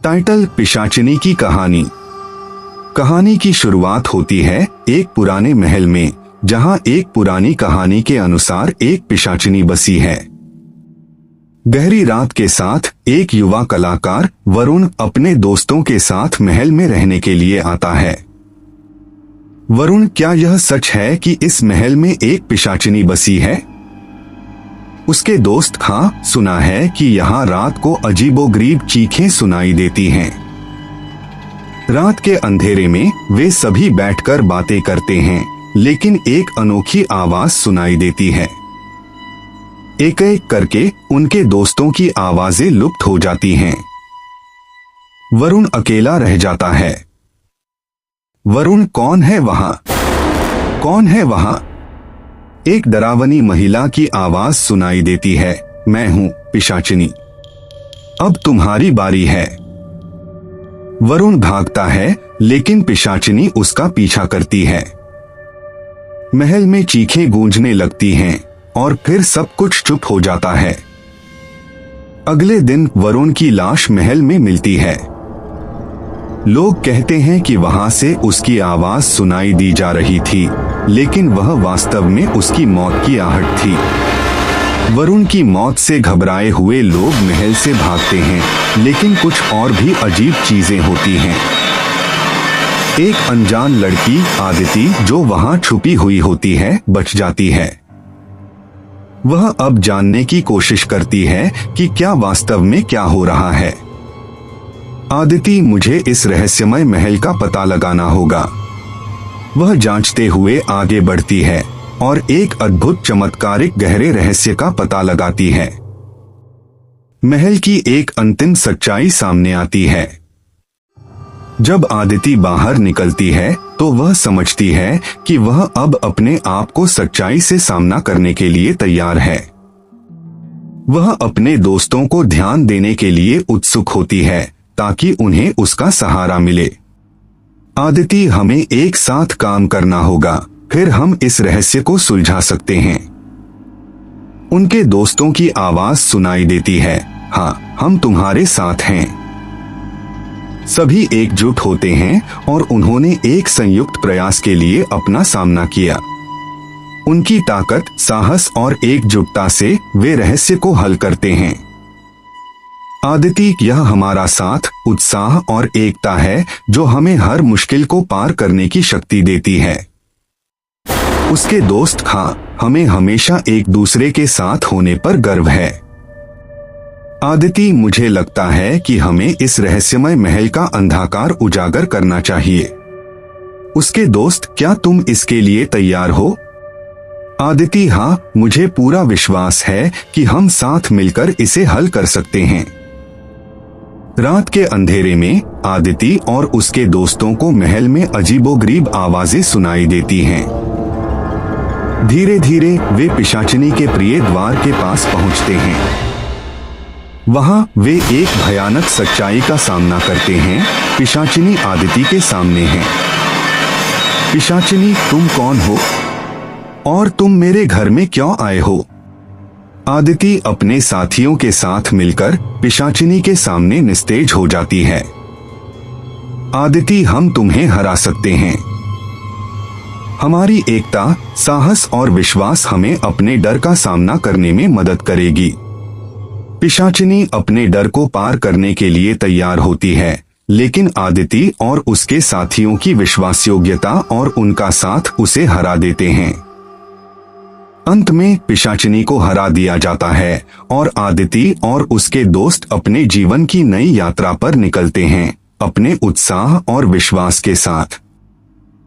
Title: पिशाचिनी की कहानी। कहानी की शुरुआत होती है एक पुराने महल में, जहां एक पुरानी कहानी के अनुसार एक पिशाचिनी बसी है। गहरी रात के साथ एक युवा कलाकार वरुण अपने दोस्तों के साथ महल में रहने के लिए आता है। वरुण, क्या यह सच है कि इस महल में एक पिशाचिनी बसी है? उसके दोस्त: हाँ, सुना है कि यहाँ रात को अजीबोगरीब चीखें सुनाई देती हैं। रात के अंधेरे में वे सभी बैठकर बातें करते हैं, लेकिन एक अनोखी आवाज सुनाई देती है। एक एक करके उनके दोस्तों की आवाजें लुप्त हो जाती हैं। वरुण अकेला रह जाता है। वरुण, कौन है वहां? कौन है वहां? एक डरावनी महिला की आवाज सुनाई देती है। मैं हूं, पिशाचिनी। अब तुम्हारी बारी है। वरुण भागता है, लेकिन पिशाचिनी उसका पीछा करती है। महल में चीखें गूंजने लगती हैं और फिर सब कुछ चुप हो जाता है। अगले दिन वरुण की लाश महल में मिलती है। लोग कहते हैं कि वहां से उसकी आवाज सुनाई दी जा रही थी, लेकिन वह वास्तव में उसकी मौत की आहट थी। वरुण की मौत से घबराए हुए लोग महल से भागते हैं, लेकिन कुछ और भी अजीब चीजें होती हैं। एक अनजान लड़की आदिति, जो वहां छुपी हुई होती है, बच जाती है। वह अब जानने की कोशिश करती है कि क्या वास्तव में क्या हो रहा है। आदिति, मुझे इस रहस्यमय महल का पता लगाना होगा। वह जांचते हुए आगे बढ़ती है और एक अद्भुत चमत्कारिक गहरे रहस्य का पता लगाती है। महल की एक अंतिम सच्चाई सामने आती है। जब आदिति बाहर निकलती है तो वह समझती है कि वह अब अपने आप को सच्चाई से सामना करने के लिए तैयार है। वह अपने दोस्तों को ध्यान देने के लिए उत्सुक होती है, ताकि उन्हें उसका सहारा मिले। आदिति, हमें एक साथ काम करना होगा, फिर हम इस रहस्य को सुलझा सकते हैं। उनके दोस्तों की आवाज सुनाई देती है। हाँ, हम तुम्हारे साथ हैं। सभी एकजुट होते हैं और उन्होंने एक संयुक्त प्रयास के लिए अपना सामना किया। उनकी ताकत, साहस और एकजुटता से वे रहस्य को हल करते हैं। आदिति, यह हमारा साथ, उत्साह और एकता है जो हमें हर मुश्किल को पार करने की शक्ति देती है। उसके दोस्त: हाँ, हमें हमेशा एक दूसरे के साथ होने पर गर्व है। आदिति, मुझे लगता है कि हमें इस रहस्यमय महल का अंधकार उजागर करना चाहिए। उसके दोस्त: क्या तुम इसके लिए तैयार हो? आदिति, हाँ, मुझे पूरा विश्वास है कि हम साथ मिलकर इसे हल कर सकते हैं। रात के अंधेरे में आदिति और उसके दोस्तों को महल में अजीबोगरीब आवाजें सुनाई देती हैं। धीरे धीरे वे पिशाचिनी के प्रिय द्वार के पास पहुंचते हैं। वहां वे एक भयानक सच्चाई का सामना करते हैं। पिशाचिनी आदिति के सामने है। पिशाचिनी, तुम कौन हो और तुम मेरे घर में क्यों आए हो? आदिति अपने साथियों के साथ मिलकर पिशाचिनी के सामने निस्तेज हो जाती है। आदिति, हम तुम्हें हरा सकते हैं। हमारी एकता, साहस और विश्वास हमें अपने डर का सामना करने में मदद करेगी। पिशाचिनी अपने डर को पार करने के लिए तैयार होती है, लेकिन आदिति और उसके साथियों की विश्वासयोग्यता और उनका साथ उसे हरा देते हैं। अंत में पिशाचिनी को हरा दिया जाता है और आदिति और उसके दोस्त अपने जीवन की नई यात्रा पर निकलते हैं, अपने उत्साह और विश्वास के साथ।